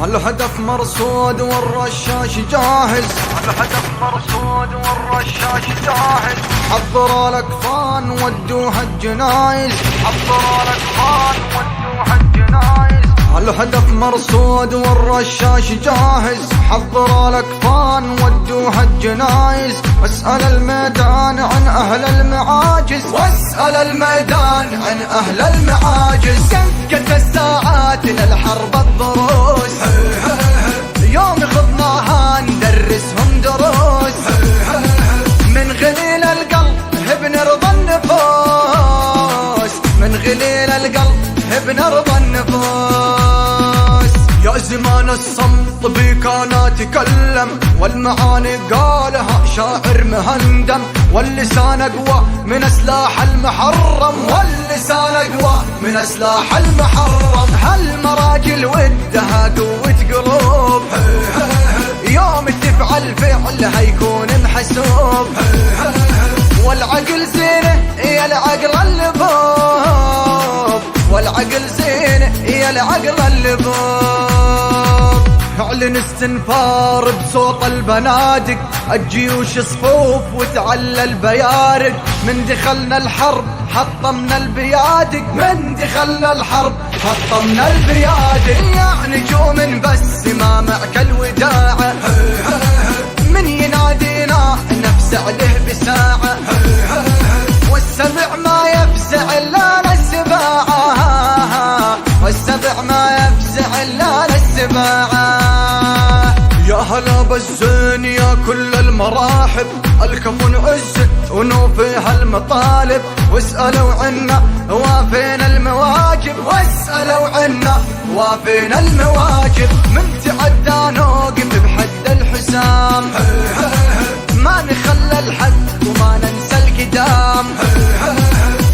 الهدف مرصود والرشاش جاهز، الهدف مرصود والرشاش جاهز. حضروا الاكفان ودوها الجنايز، حضروا الاكفان ودوها الجنايز. الهدف مرصود والرشاش جاهز، حضروا الاكفان ودوها الجنايز. واسأل الميدان عن اهل المعاجز، واسأل الميدان عن اهل المعاجز. دقت الساعات للحرب الضروس، يوم خضناها ندرسهم دروس. من غليل القلب بنرضى النفوس، من غليل القلب بنرضى النفوس. يا زمان الصمت بيك انا تكلم، والمعاني قالها شاعر مهندم. واللسان اقوى من سلاح المحرم، واللسان اقوى من سلاح المحرم. هالمراجل ودها قوة قلوب، يوم تفعل فعلها يكون محسوب. والعقل زينه يا العقل اللبوب، والعقل زينه يا العقل اللبوب. اعلن استنفار بصوت البنادق، الجيوش صفوف وتعلى البيارق. من دخلنا الحرب حطمنا البيادق، من دخلنا الحرب حطمنا البيادق. يا نجوم بس ما معك الوداعة، من ينادينا نفزع له بساعة. والسبع ما يفزع الا للسباعة، والسبع ما يفزع الا للسباعة. يا هلا بالزين يا كل المراحب، الكفن عز ونوفيها المطالب. واسألوا عنا وافينا المواجب، واسألوا عنا وافينا المواجب. من تعدى نوقف بحد الحسام، ما نخلى الحد وما ننسى القدام.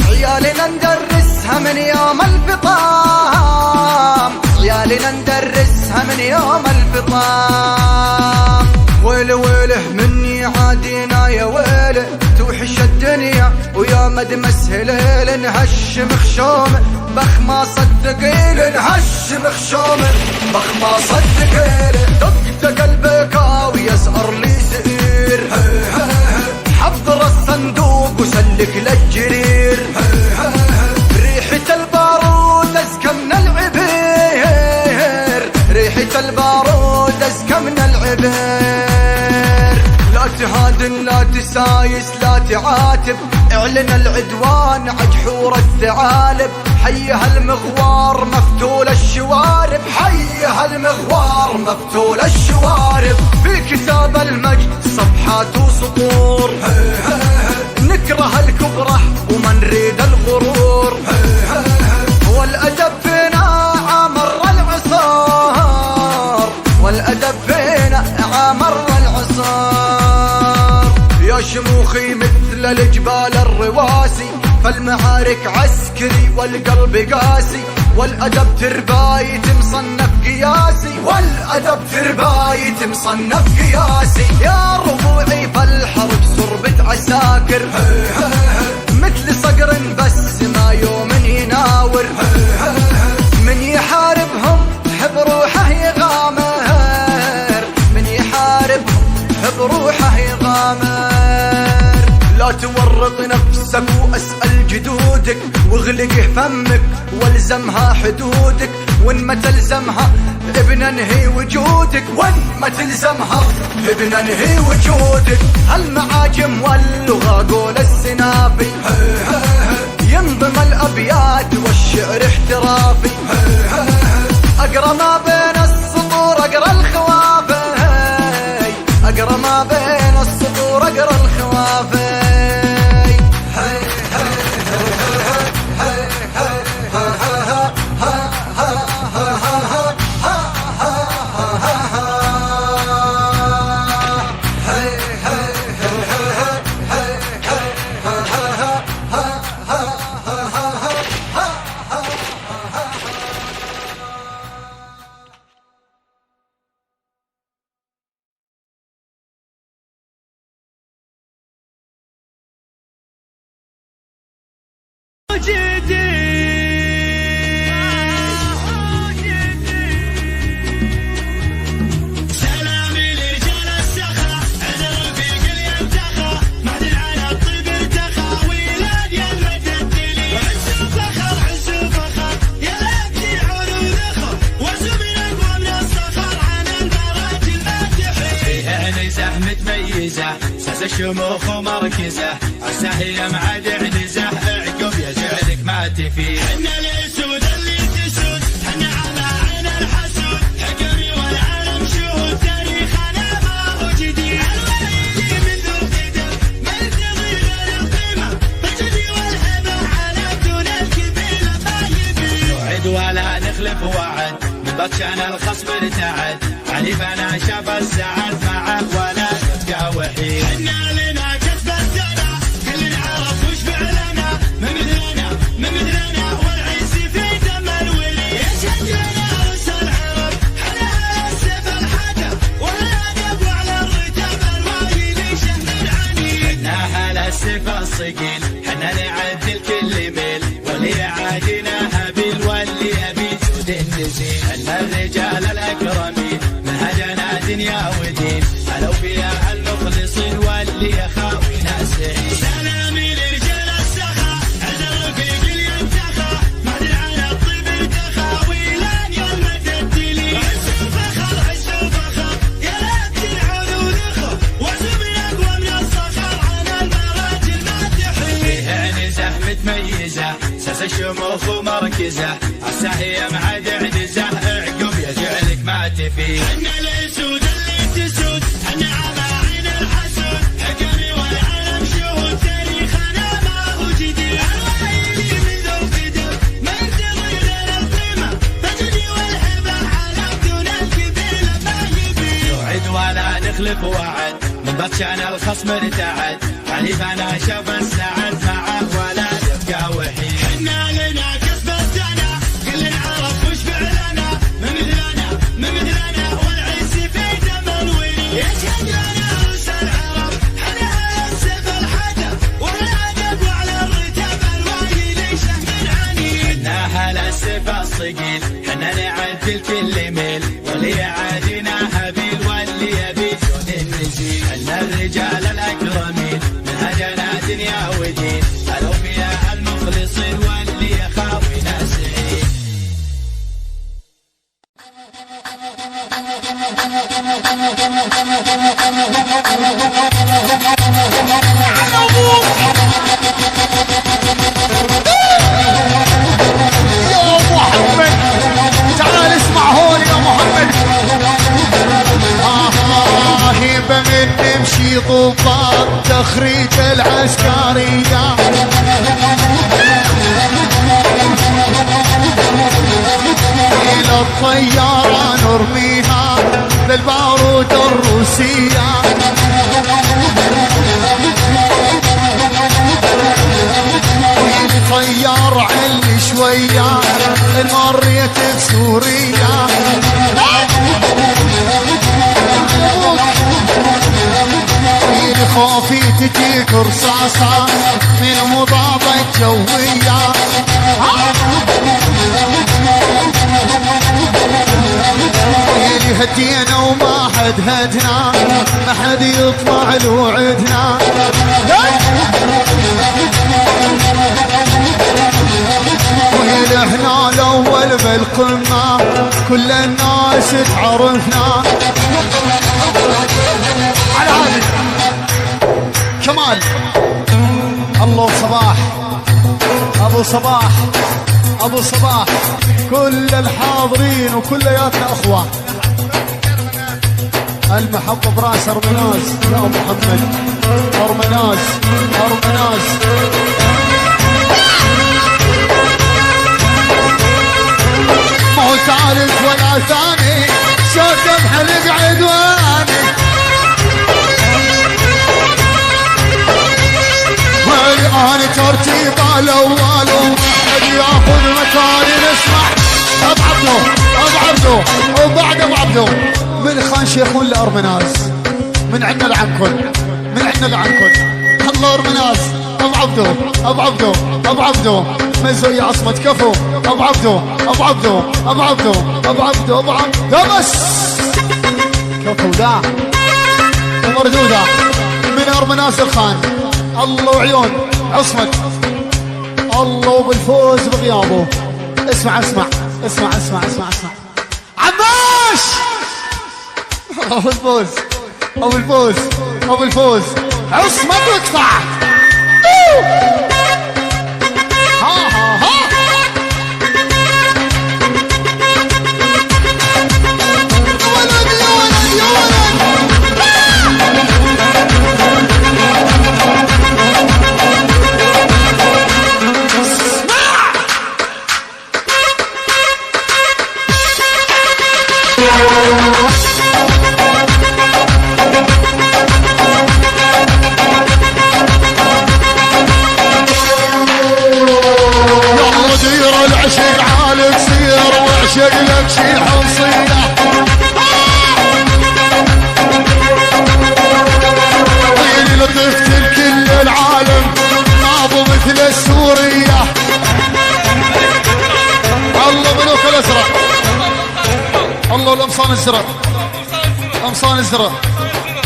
عيالنا ندرسها من يوم الفطام، عيالنا ندرسها من يوم الفطام. ويله ويله مني عادينا يا ويله، توحش الدنيا ويا مد مسهليل. نهش مخشومه بخ ما صدقيل، نهش مخشومه بخ ما صدقيل. دق قلبك ويسأر لي زئير، حضر الصندوق وسلك للجرير. ريحة البارود ازكى من العبير، ريحة البارود ازكى من العبير. لا تهادن لا تسايس لا تعاتب، اعلن العدوان عجحور الثعالب. حيها المغوار مفتول الشوارب، حيها المغوار مفتول الشوارب. في كتاب المجد صفحات وسطور، نكره الكبره وما نريد الغرور. والأدب فينا عامر العصار، والأدب فينا عامر العصار. يا شموخي مثل الجبال الرواسي، فالمعارك عسكري والقلب قاسي. والأدب تربايت مصنف قياسي، والأدب تربايت مصنف قياسي. يا ربوعي فالحرب صربة عساكر، مثل صقر بس ما يوم يناور. من يحاربهم بروحه يغامر، من يحاربهم بروحه يغامر. لا تورط نفسك واسأل جدودك، واغلق فمك والزمها حدودك. وان ما تلزمها بننهي وجودك، وان ما تلزمها بننهي وجودك. هالمعاجم واللغة قول السنافي، ينظم الابيات والشعر احترافي. اقرا ما بين السطور اقرا الخوافي، اقرا ما بين السطور اقرا الخوافي. جديد الشموخ ومركزه عساهي معاد عنزه عقب يجعلك ما تفي. حنا الاسود اللي تسود حنا على عين الحسود حكمي والعالم شهود تاريخنا ما هو جديد. الوليدي من ذو قدم ما يرتضي غير القيمه بالجدي والهبه على دون الكبيره ما يبي. نوعد ولا نخلف وعد من بطشان الخصم ارتعد علي بنا شاف السعد معه ولا يبقى وحيد. حنا لنا كسبتنا كل نعرف وش فعلنا من مثلنا والعز في دم الولي. يشجعنا رؤوس العرب حنا السيف الحدب والادب وعلى الرتاب الوايد شهر عنيد. حنا هلا السيف الصقيل حنا نعدل كل ميل واللي يعادينا هبيل واللي يبي جود النزيل. حنا الرجال الاكرمين منهجنا دنيا ودين علو فيها المخلصين واللي يخاوي ناسعين. سلامي لرجال السخاء عز الرفيق اللي ينتخى معدن على الطيب ارتخى ويلان يوم تدلي. عز وفخر يا لا تلعن ونخو وعزم الاقوى من الصخر على المراجل ما تحيي. فيها نزه متميزه ساس الشموخ ومركزه عساهي معاد عنزه عقب يجعلك ما تفي. حنا الاسود اللي تسود حنا على عين الحسود حكمي والعالم شهود تاريخنا ما هو جديد. الوليدي من ذو قدم ما يرتضي غير القيمه بالجدي والهبه على دون الكبيره ما يبي. نوعد ولا نخلف وعد من بطشان الخصم ارتعد علي بنا شاف السعد معه ولا يبقى وحيد. حنا لنا كسبتنا كل نعرف وش فعلنا من مثلنا والعز في دم الولي. يشهدنا رؤوس العرب حنا السيف الحدب والادب وعلى الرتاب الوايد شهر عنيد. حنا هلا السيف الصقيل حنا نعدل كل ميل واللي يعادينا هبيل واللي يبي جود النزيل. حنا الرجال الاكرمين منهجنا دنيا ودين علو فيها المخلصين واللي يخاوي ناسعين. يا محمد تعال اسمع هون يا محمد. هيبة من نمشي ضباط تخريج العسكرية إلى الطيارة نرميها للبارود الروسية. طيار علي شوية مريت بسوريا. خوفي تجيك رصاصة من مضادة جوية. هدينا وما حد هدنا ما حد يطلع له عدنا. ويل احنا الاول بالقمة كل الناس تعرفنا. على هذه كمال الله صباح ابو صباح كل الحاضرين وكلياتنا اخوة. المحبة براس ارمناز يا محمد. ارمناز ما هو ثالث ولا ثاني شوف بحلق عدواني. والآن ترتيب الاول وحد ياخذ مكاني. نسمع ابو عبدو وبعد ابو عبدو من خان شيخ ولا ارمناز من عندنا العنكل الله ارمناز. ابو عبدو مزو يا عصمة كفو. ابو عبدو بس كفو دا ومردودة من ارمناز الخان. الله وعيون عصمت الله وبالفوز بغيابه. اسمع عباس ابو الفوز عصمة تقطع. ها ها ها ولد يا ولد يا ولد. العشق عالك سير وعشق لك شي حصية. طيلي لطفت الكل العالم نابو مثل السورية. الله ملوك الازرق، الله القمصان الزرق، قمصان الزرق،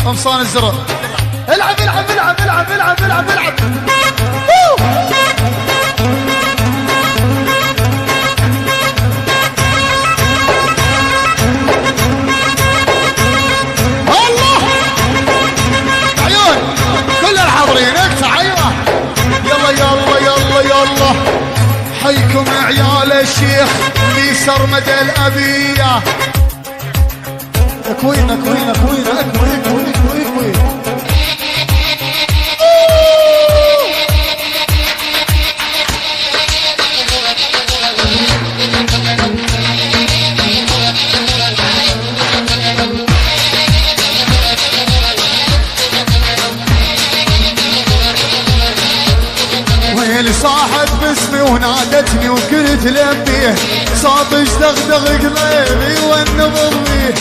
قمصان الزرق. العب العب العب العب العب العب العب. حيكم عيال الشيخ ميسر مدى الأبية. اكوين اكوين اكوين اكوين اكوين اكوين. صاحت باسمي ونادتني وقلت لبيه صوتش دغدغ قلبي والنبض بيه.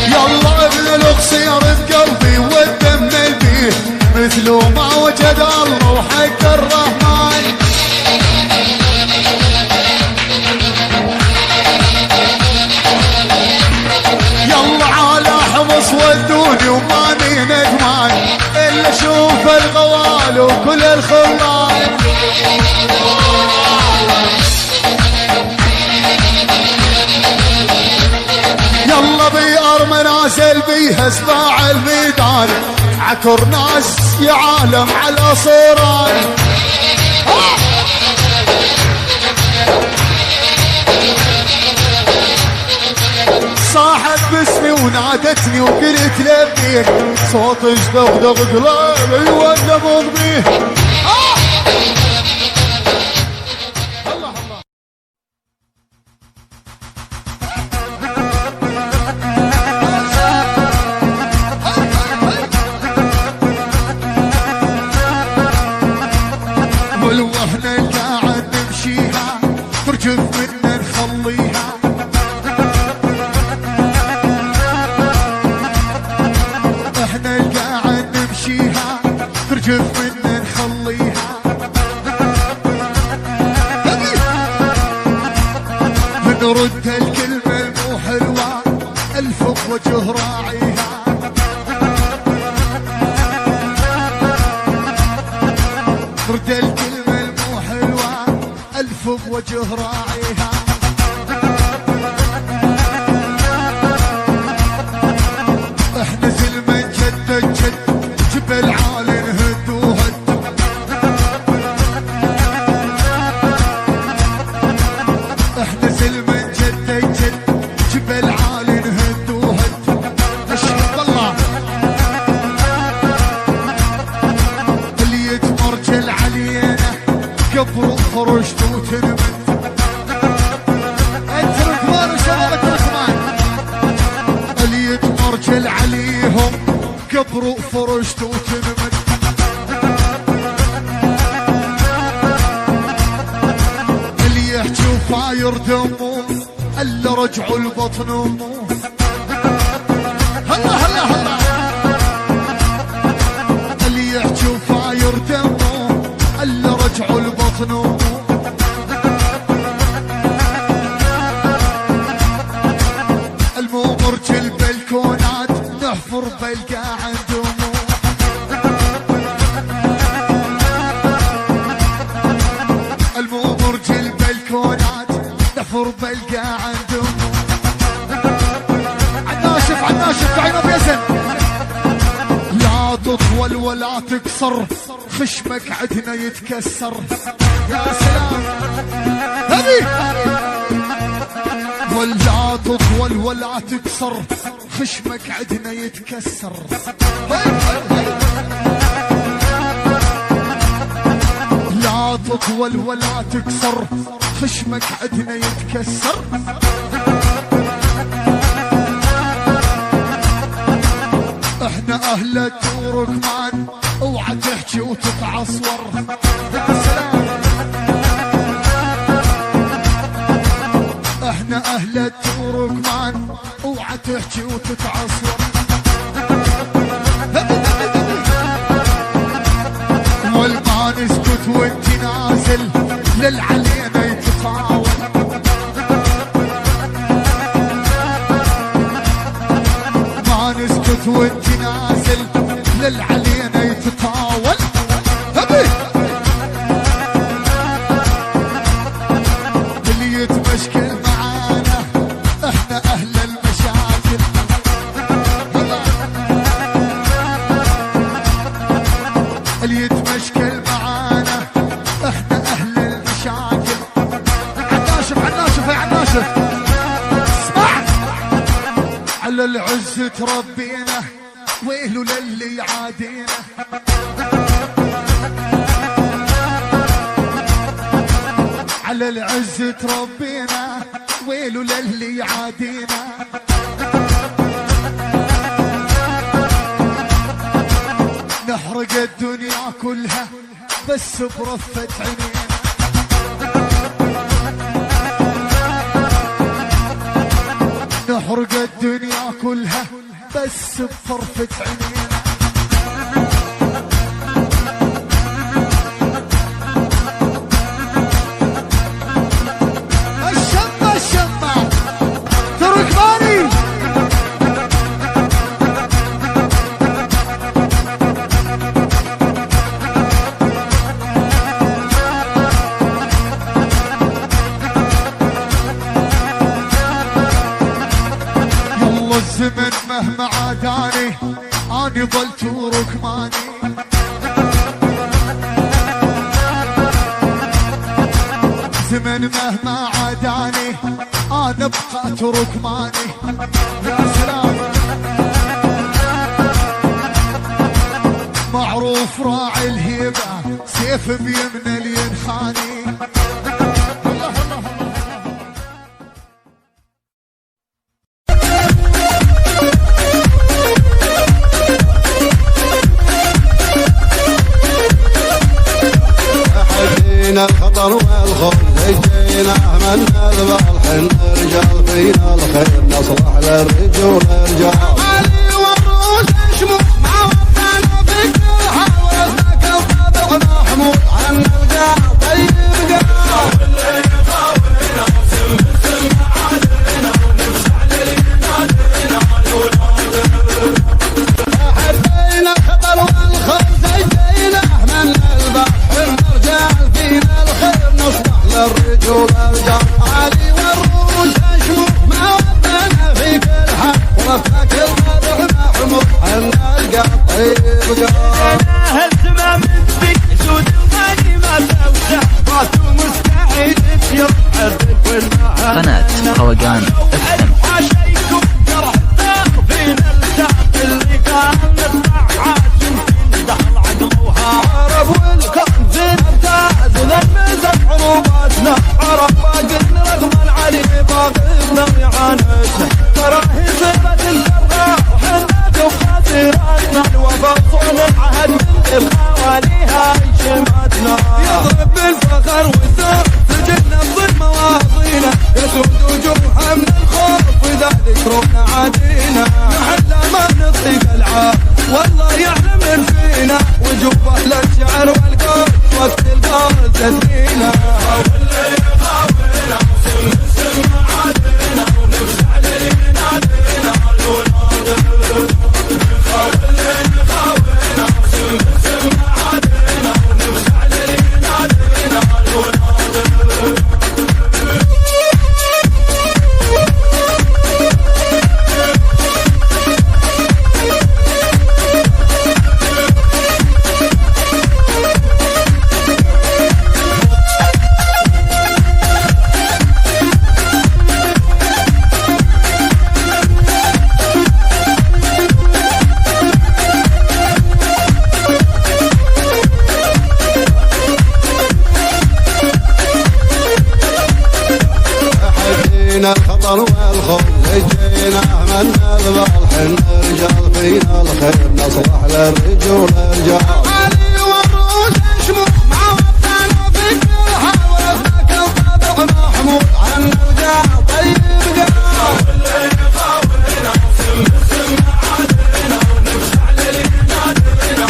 يلا ابن القصير بقلبي والدم البيه مثله ما وجد الله وحق الرحمن. يلا على حمص ودوني وماني ندمان الا اشوف الغوال وكل الخلان. يلا بيار منازل بيها سباع الميدان عكر ناس يا عالم على صوران. صاحت باسمي ونادتني وقلت لبيه صوتش دغدغ قلبي والنبض بيه. الله الله. والوهنة قاعد نمشيها ترجف منا نخليها. ترجف منا نخليها. بنرد الكلمة المو حلوة الفق وجه راعيها. رد الكلمة المو حلوة الفق وجه راعيها. احنا زلمة جد جد جبل عالي نهد وهد. احنا زلمة جد جد جبل عالي نهد وهد. اشهد الله اللي يتمرجل علينا قبر خرجت وتنمت. انت ركمان وشبابك ركمان اللي يتمرجل عليهم قبر فرجت وتنمت. اللي يحجوا فاير دمه الا رجعوا البطن امه. هلا هلا هلا. اللي يحجوا فاير دمه الا رجعوا البطن امه. الممرج البلكونات نحفر بلقى عندهم. الممرج البلكونات نحفر بلقى عندهم. تكسر خشمك عدنا يتكسر. يا سلام هذي ولا تطول ولا تكسر خشمك عدنا يتكسر. لا تطول ولا تكسر خشمك عدنا يتكسر. احنا اهل التركمان اوعى تحكي وتتعصور. يا سلام احنا اهل التركمان اوعى تحكي وتتعصور. والما نسكت وانت نازل للعلينا يتطاول. ما نسكت وانت نازل للعلينا يتطاول. اللي يتمشكل معانا احنا اهل المشاكل. اللي يتمشكل معانا احنا اهل المشاكل. عناشف عناشف يا عناشف اسمع. على العز تربينا ويلو للي يعادينا. على العز تربينا ويلو للي يعادينا. نحرق الدنيا كلها بس برفة عينينا. نحرق الدنيا كلها بس بطرفة عينينا. الشمة الشمة تركماني. يلا الزمن مهما عاداني أنا ظلت ركماني. زمن مهما عاداني أنا بقيت ركماني. يا سلام معروف راعي الهيبة سيف بيمنى لينخاني. الخطر والخوف جينا من البحر نرجع فينا الخير نصلح للرجول رجال. علي والروس شموخ مع وطننا في كل حال الطبع محمود عن الجاه طيب قال. واللي يقاولنا وسم بسم عادلنا ونفسع للينادلنا حبينا الخطر والخوف جينا من البحر نرجع فينا الخير نصلح للرجول رجال. علي والروس شموخ مع وطننا في كل حال ورفعك الطبع محمود عن الجاه طيب قال. هالزمام من سود الغني ما توسع راسه مستحيل يصعد قناة روقان FM. حاشيكم جرح الدار فينا الشعب اللي كان نسمع عاشم دخل عقلوها عرب والكون زين ابتاز للمزق عروباتنا عرب باقلنا رغم علي باقلنا ويعانسنا ترى هي صيبة الكرة وحنا وخاسراتنا الوفا صون العهد من الخواليها شماتنا يضرب بالفخر والزور سجلنا بظل مواضينا يسود وجوهها من الخوف واذا ذكرنا عادينا محل ما نطيق العاب والله يعلم من فينا وجوه اهل الشعر والقول وقت القول تدرينا. واللي يخاوينا وسم بسم عادينا ونفسع للينادينا واللي يخاوينا وسم بسم عادينا ونفسع للينادينا الخطر والخوف جينا من البلح نرجال فينا الخير نصلح للرجول الرجال علي والروس شموخ مع وقتنا في كل حال وذاك الطبع محمود عن الرجال طيب قال واللي خاولنا سم عادنا ونفسع للنادرنا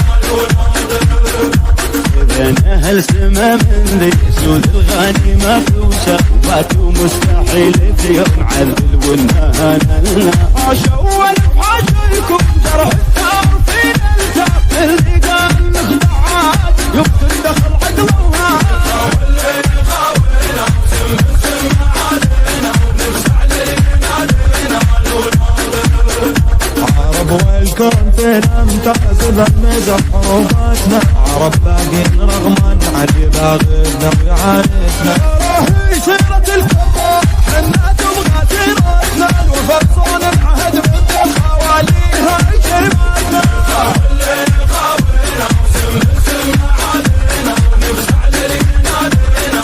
بين أهل سما من ذي سود الغنيمة فوسة وباتوا مستحيل في يوم عذل والنهانا لنا حاشا والحاشا يكون جرح الثار فينا التاف اللي قال نخدعات يبطل دخل عقلها واللي خاولنا سم عادنا ونفسع للنادرنا عرب والكون فينا امتاز بالمزح حروفاتنا عرب باقين رغما علي باغبنا ويعانتنا راهي سيرة الكبار حنا تبغى سيرتنا الوفا صون العهد ضد خواليها كلماتنا واللي خاولنا سم عادنا ونفسع للنادرنا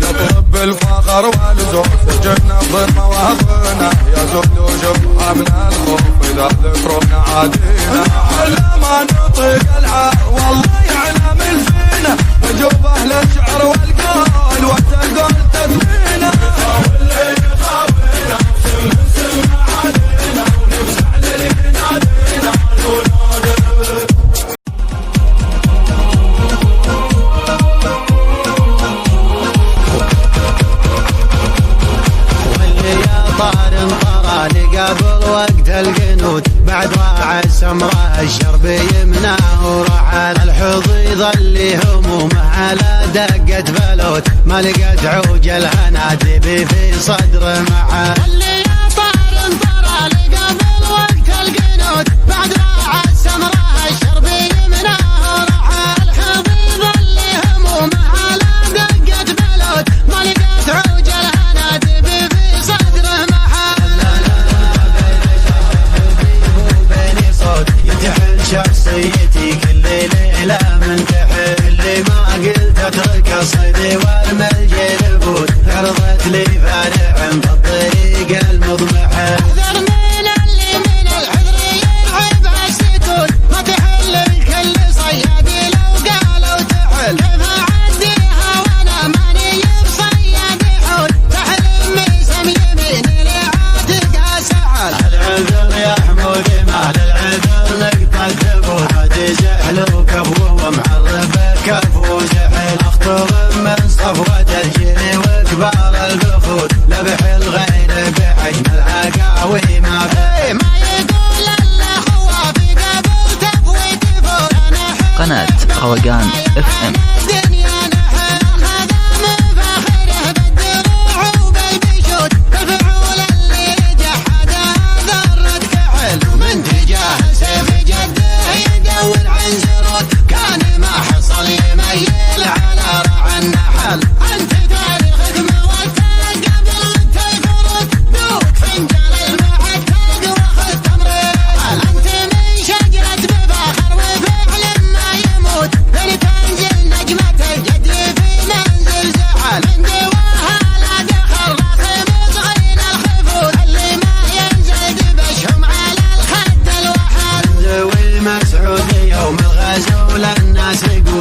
يطلب الفخر والزور سجلنا بمواطننا يا زود وجبها من الخوف إذا ذكرنا عادينا على ما نطق العار والله يعلم الفينا وجوب أهل الشعر والقول وقت القول تدمينا واللي خاولنا سم عادينا ونفسع للنادرنا قبل وقت القنوت بعد راعى السمراء الشرب يمناه ورعى الحظيظ اللي همومه على دقة فلوت ما لقت عوج الهنادي في صدر معاه اللي يا طار انطرى قبل وقت القنوت بعد راعى السمراء الشرب يمناه ورعى الحظيظ اللي همومه على دقة فلوت ما لقت عوج الهنادي في صدر معاه يتحل شخصيتي كل ليلة من تحل اللي ما قلت اترك صيدي وارمى الجلبوت عرضت لي فارع بالطريق المضمحة احذر من اللي من العذر يلعب عالسكوت ما تحل الكل صيادي لو قالوا تحل كيف اعديها وانا ماني بصياد حول تحرم ميسم يميني لعاتق سحل العذر يا حمودي مال العذر نقطة ثبوت ما تزحلو كفو ومعرفة كفو زحل اخطر من صفوة الجن وكبار البخوت لبح الغير بحجم العقاوي ما فيه ما يقول الا خوافي قبل تفويت فوت قناة روقان FM.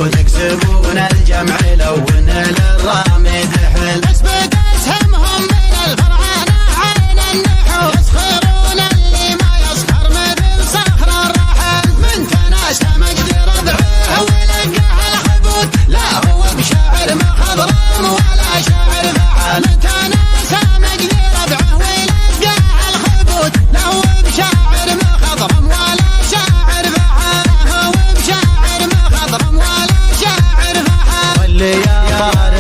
يكسبون الجمع لون للرامي دحل اثبت اسهمهم من الفرعانة عين النحو يسخرون اللي ما يسخر مثل صخر الرحل من تناسى مجد ربعه ولقاه الخبوت لا هو بشاعر مخضرم ولا شاعر فعل من تناسى مجد ربعه ولقاه الخبوت لا هو بشاعر مخضرم ولا شاعر فعل هو بشاعر مخضرم ولا شاعر فعل واللي يا طار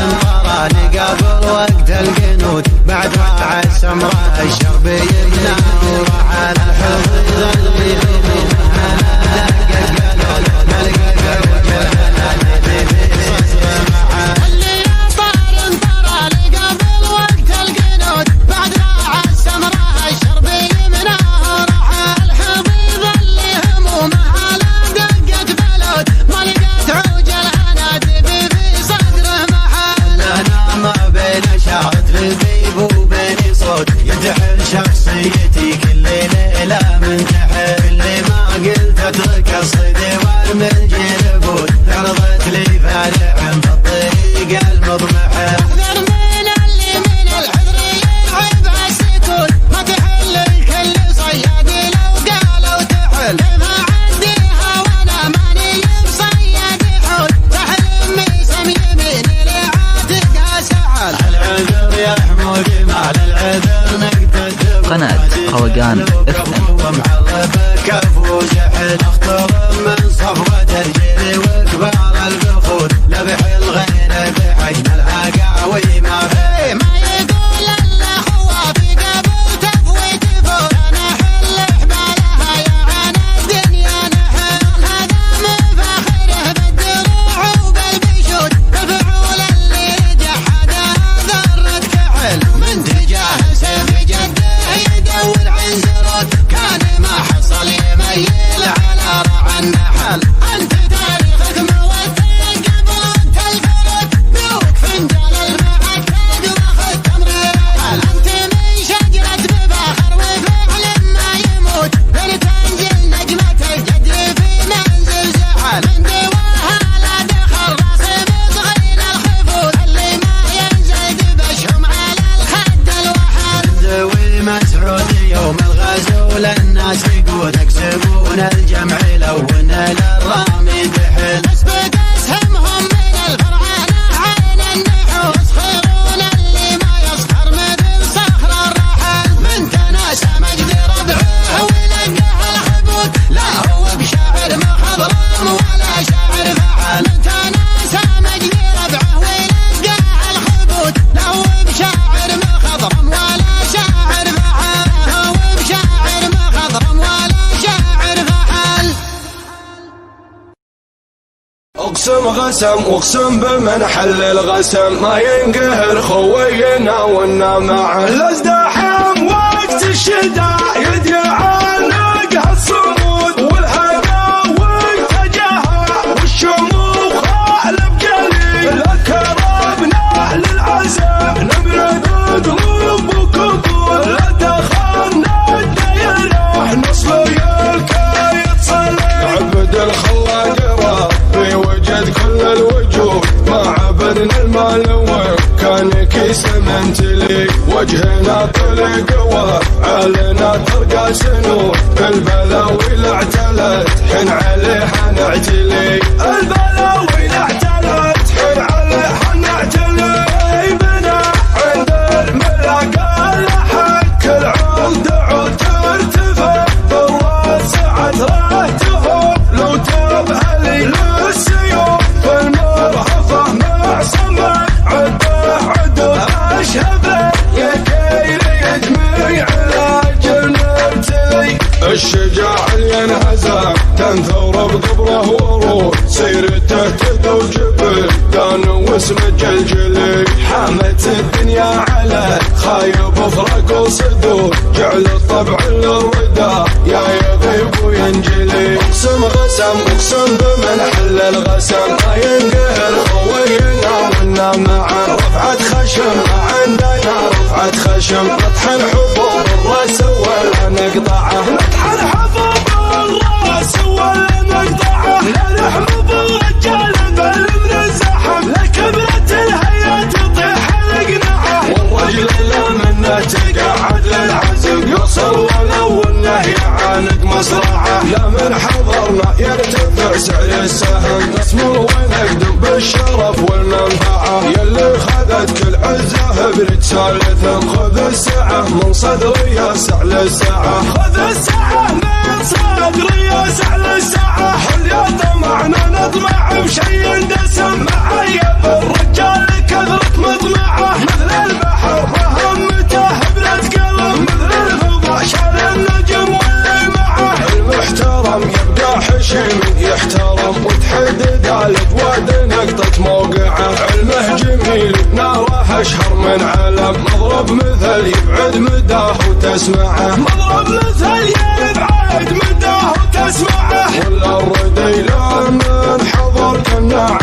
عرضت لي فارع بالطريق المضمحة. احذر من اللي من الحذر يلعب السكون، ما تحل الكل صياد لو قالوا تحل. ما عنديها وانا ماني بصياد حول، تحلم ميسم يميني لعاتقها سحل. العذر يا حمودي مع العذر نقطة قناة روقان FM. ومعربة كف وجحل، اخترم من صفوة الجيل وكبار البخور، لبح الغير بحجم العقاوي ما فيه. ما يقول الاخوة في قبل تفويت فوق، انا حل حبالها يا عن الدنيا نحل. هذا مفاخره بالدروع وبالبشود، الفعول اللي جحد ذرة كحل. من تجاهل سيف جده يدور عن زرود، كان ما حصل يميل على رع النحل. انت تاريخك موثق قبل انت الفرد، بيوك فنجان المعتاد واخذ تمر الرحل. انت من شجرة بباخر وفعل ما يموت، بين تنزل نجمة الجد في منزل زحل. من دواها لا دخل راسم صغير الخفوت، اللي ما ينزل بشهم على الخد الوحل. ذوي مسعود يوم الغزو للناس يقود، يكسبون الجمع لون للرامي دحل. اسبق اسهمهم من الفرعانة عين النحوس، يسخرون اللي ما يسخر مثل صخر الرحل. من تناسى مجد ربعه ولقاه الخبوت، لا هو بشاعر مخضرم ولا شاعر فحل. من تناسى مجد ربعه ولقاه الخبوت، لا هو بشاعر مخضرم ولا شاعر فحل. هو بشاعر مخضرم ولا شاعر فحل. اقسم غسم واقسم بمن حل الغسم، ما ينقهر خوينا ونا معه. الازدحام وقت الشداء يدعانق الصمود، والهنا وقت جهة والشموخ خالف قليل. كربنا للعزم نبرد قلوب وكبول، لا دخلنا الديرة نصلي الكايد صلي. عبد الخلاق في وجد كل الوجود، ما عبدنا المال كان كيس منتلي. وجهنا طلق وعلنا ترقى سنون، البلاوي لاعتلت حن عليها نعتلي. البلاوي لاعتلت حن عليها نعتلي. بنا عند الملاقى لحق العود عود ترتفع، بالراس سعد راح تفوق. لو تبهلي للسيوف المرهفة مع سمع، عده عده اشهبه يا كيري يجمع العجل نبتلي. الشجاع اللي ينهزم تنثور بقبره ورود، سيرته تدو جبل دان واسم جلجلي. حامت الدنيا على خايب افرق وصدود، جعل الطبع للردى يا يغيب وينجلي. اقسم غسم اقسم بمن حل الغسم، ما ينقهر خوينا ونا معه. رفعت خشم ما عندنا رفعت خشم، نطحن الحبوب الراس ولا نقطعه. نطحن حبوب الراس ولا نقطعه. لا نحمض الرجال بل من الزحم، لا كبرت الهيئة تطيح القناعه. والرجل لا منه تقعد للعزم، يوصل ولو انه يعانق مصرعه. لا من حضرنا يرتفع سعر السهم، نسمو ونقدم بالشرف والمنفعه. يلي خذت كل عزه برجال ثم، خذ السعه من صدري يسع للساعه. خذ السعه من صدري يسع للساعه. حل يا طمعنا نطمع بشي دسم، معيب الرجال كثرة مطمعه. مثل البحر مهمته هبلة قلم، مثل الفضاء شال النجم واللي معه. المحترم يبقى حشيم يحترم، وتحدد الجواد نقطة موقعه. علمه جميل ناره اشهر من علم، مضرب مثل يبعد مداه وتسمعه. مضرب مثل يبعد مداه وتسمعه. ولا الردي لا من حضر كنا